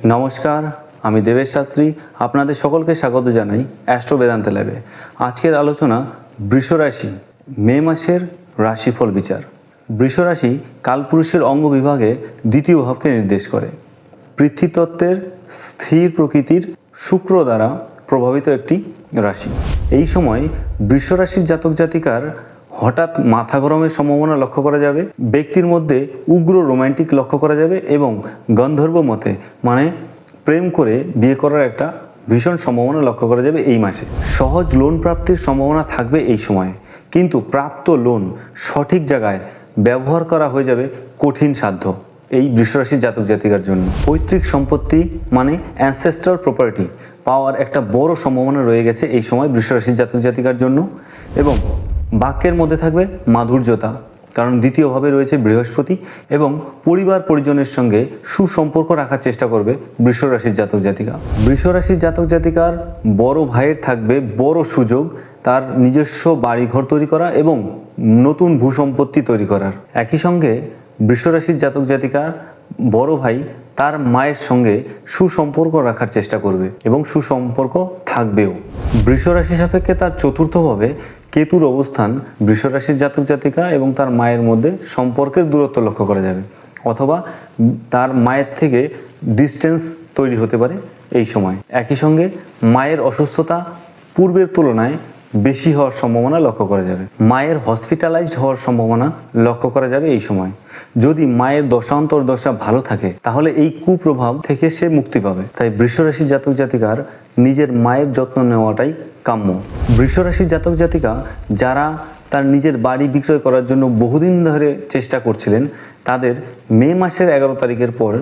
নমস্কার, আমি দেবেশ শাস্ত্রী। আপনাদের সকলকে স্বাগত জানাই অ্যাস্ট্রো বেদান্ত ল্যাবে। আজকের আলোচনা বৃষ রাশি মে মাসের রাশিফল বিচার। বৃষ রাশি কালপুরুষের অঙ্গ বিভাগে দ্বিতীয় ভাবকে নির্দেশ করে। পৃথ্বীতত্ত্বের স্থির প্রকৃতির শুক্র দ্বারা প্রভাবিত একটি রাশি। এই সময় বৃষ রাশির জাতক জাতিকার হঠাৎ মাথা গরমের সম্ভাবনা লক্ষ্য করা যাবে, ব্যক্তির মধ্যে উগ্র রোম্যান্টিক লক্ষ্য করা যাবে এবং গন্ধর্ব মতে মানে প্রেম করে বিয়ে করার একটা ভীষণ সম্ভাবনা লক্ষ্য করা যাবে এই মাসে। সহজ লোন প্রাপ্তির সম্ভাবনা থাকবে এই সময়ে, কিন্তু প্রাপ্ত লোন সঠিক জায়গায় ব্যবহার করা হয়ে যাবে কঠিন সাধ্য এই বৃষরাশির জাতক জাতিকার জন্য। পৈতৃক সম্পত্তি মানে অ্যানসেস্ট্রাল প্রপার্টি পাওয়ার একটা বড় সম্ভাবনা রয়ে গেছে এই সময় বৃষরাশির জাতক জাতিকার জন্য। এবং বাক্যের মধ্যে থাকবে মাধুর্যতা, কারণ দ্বিতীয়ভাবে রয়েছে বৃহস্পতি এবং পরিবার পরিজনের সঙ্গে সুসম্পর্ক রাখার চেষ্টা করবে বৃষ রাশির জাতক জাতিকা। বৃষ রাশির জাতক জাতিকার বড় ভাইয়ের থাকবে বড় সুযোগ তার নিজস্ব বাড়িঘর তৈরি করা এবং নতুন ভূসম্পত্তি তৈরি করার। একই সঙ্গে বৃষ রাশির জাতক জাতিকার বড় ভাই তার মায়ের সঙ্গে সুসম্পর্ক রাখার চেষ্টা করবে এবং সুসম্পর্ক থাকবেও। বৃষ রাশি সাপেক্ষে তার চতুর্থভাবে কেতুর অবস্থান বৃষ রাশির জাতক জাতিকা এবং তার মায়ের মধ্যে সম্পর্কের দূরত্ব লক্ষ্য করা যাবে, অথবা তার মায়ের থেকে ডিস্টেন্স তৈরি হতে পারে এই সময়। একই সঙ্গে মায়ের অসুস্থতা পূর্বের তুলনায় বেশি হওয়ার সম্ভাবনা লক্ষ্য করা যাবে। মায়ের হসপিটালাইজড হওয়ার সম্ভাবনা লক্ষ্য করা যাবে এই সময়। যদি মায়ের দশান্তর দশা ভালো থাকে তাহলে এই কুপ্রভাব থেকে সে মুক্তি পাবে। তাই বৃষ রাশির জাতক জাতিকার নিজের মায়ের যত্ন নেওয়াটাই কাম্য। বৃষ রাশির জাতক জাতিকা যারা তার নিজের বাড়ি বিক্রয় করার জন্য বহুদিন ধরে চেষ্টা করছিলেন, তাদের মে মাসের 11 তারিখের পর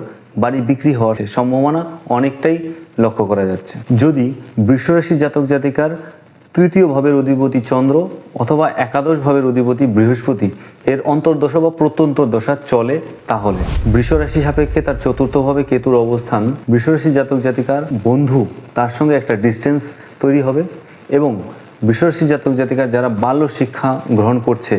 বাড়ি বিক্রি হওয়ার সম্ভাবনা অনেকটাই লক্ষ্য করা যাচ্ছে। যদি বৃষ রাশির জাতক জাতিকার তৃতীয় ভাবের অধিপতি চন্দ্র অথবা একাদশ ভাবের অধিপতি বৃহস্পতি এর অন্তর্দশা বা প্রত্যন্তর্দশা চলে, তাহলে বৃষ রাশি সাপেক্ষে তার চতুর্থভাবে কেতুর অবস্থান বৃষ রাশি জাতক জাতিকার বন্ধু তার সঙ্গে একটা ডিস্টেন্স তৈরি হবে এবং বৃষ রাশি জাতক জাতিকা যারা বাল্য শিক্ষা গ্রহণ করছে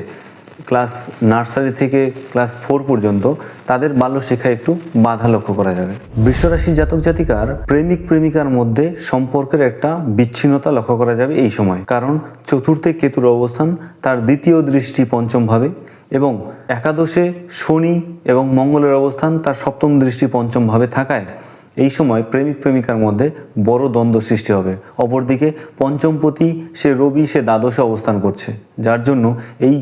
ক্লাস নার্সারি থেকে ক্লাস 4 পর্যন্ত, তাদের বাল্য শিক্ষায় একটু বাধা লক্ষ্য করা যাবে। বৃষ রাশি জাতক জাতিকার প্রেমিক প্রেমিকার মধ্যে সম্পর্কের একটা বিচ্ছিন্নতা লক্ষ্য করা যাবে এই সময়, কারণ চতুর্থে কেতুর অবস্থান, তার দ্বিতীয় দৃষ্টি পঞ্চম ভাবে এবং একাদশে শনি এবং মঙ্গলের অবস্থান, তার সপ্তম দৃষ্টি পঞ্চম ভাবে থাকায় এই সময় প্রেমিক প্রেমিকার মধ্যে বড় দ্বন্দ্ব সৃষ্টি হবে। অপরদিকে পঞ্চমপতি সে রবি সে দ্বাদশে অবস্থান করছে, যার জন্য এই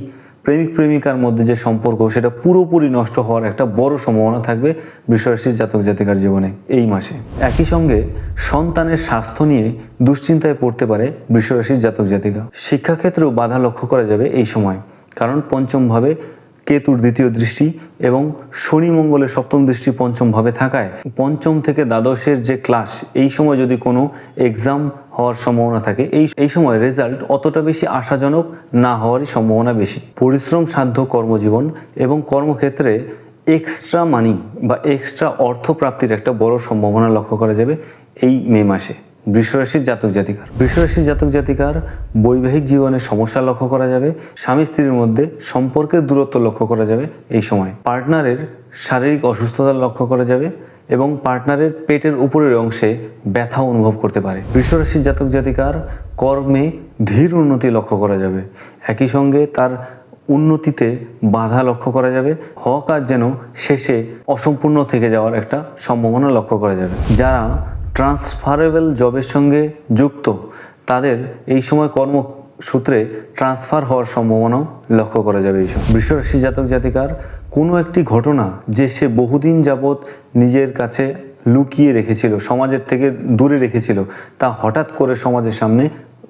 প্রেমিক প্রেমিকার মধ্যে যে সম্পর্ক সেটা পুরোপুরি নষ্ট হওয়ার একটা বড় সম্ভাবনা থাকবে বৃষ রাশির জাতক জাতিকার জীবনে এই মাসে। একই সঙ্গে সন্তানের স্বাস্থ্য নিয়ে দুশ্চিন্তায় পড়তে পারে বৃষ রাশির জাতক জাতিকা। শিক্ষাক্ষেত্রেও বাধা লক্ষ্য করা যাবে এই সময়, কারণ পঞ্চম ভাবে কেতুর দ্বিতীয় দৃষ্টি এবং শনি মঙ্গলের সপ্তম দৃষ্টি পঞ্চম ভাবে থাকায় পঞ্চম থেকে দ্বাদশের যে ক্লাস, এই সময় যদি কোনো এক্সাম হওয়ার সম্ভাবনা থাকে এই সময় রেজাল্ট অতটা বেশি আশাজনক না হওয়ারই সম্ভাবনা বেশি। পরিশ্রম সাধ্য কর্মজীবন এবং কর্মক্ষেত্রে এক্সট্রা মানি বা এক্সট্রা অর্থ প্রাপ্তির একটা বড় সম্ভাবনা লক্ষ্য করা যাবে এই মে মাসে বৃষ রাশির জাতক জাতিকার। বৃষ রাশির জাতক জাতিকার বৈবাহিক জীবনে সমস্যা লক্ষ্য করা যাবে, স্বামী স্ত্রীর মধ্যে সম্পর্কের দূরত্ব লক্ষ্য করা যাবে এই সময়। পার্টনারের শারীরিক অসুস্থতা লক্ষ্য করা যাবে এবং পার্টনারের পেটের উপরের অংশে ব্যথা অনুভব করতে পারে। বৃষ রাশির জাতক জাতিকার কর্মে ধীর উন্নতি লক্ষ্য করা যাবে। একই সঙ্গে তার উন্নতিতে বাধা লক্ষ্য করা যাবে, হওয়া কাজ যেন শেষে অসম্পূর্ণ থেকে যাওয়ার একটা সম্ভাবনা লক্ষ্য করা যাবে। যারা ট্রান্সফারেবল জবের সঙ্গে যুক্ত তাদের এই সময় কর্মসূত্রে ট্রান্সফার হওয়ার সম্ভাবনাও লক্ষ্য করা যাবে এই সময়। বৃষ রাশি জাতক জাতিকার কোনো একটি ঘটনা যে সে বহুদিন যাবৎ নিজের কাছে লুকিয়ে রেখেছিল, সমাজের থেকে দূরে রেখেছিল, তা হঠাৎ করে সমাজের সামনে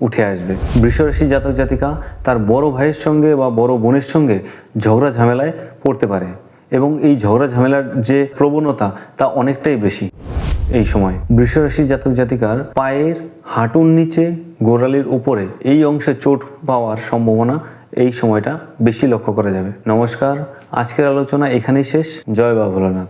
উঠে আসবে। বৃষ রাশি জাতক জাতিকা তার বড় ভাইয়ের সঙ্গে বা বড় বোনের সঙ্গে ঝগড়া ঝামেলায় পড়তে পারে এবং এই ঝগড়া ঝামেলার যে প্রবণতা তা অনেকটাই বেশি এই সময়। বৃষ রাশি জাতক জাতিকার পায়ের হাঁটুর নিচে গোড়ালির উপরে এই অংশে চোট পাওয়ার সম্ভাবনা এই সময়টা বেশি লক্ষ্য করা যাবে। নমস্কার, আজকের আলোচনা এখানেই শেষ। জয় বাবা ভোলানাথ।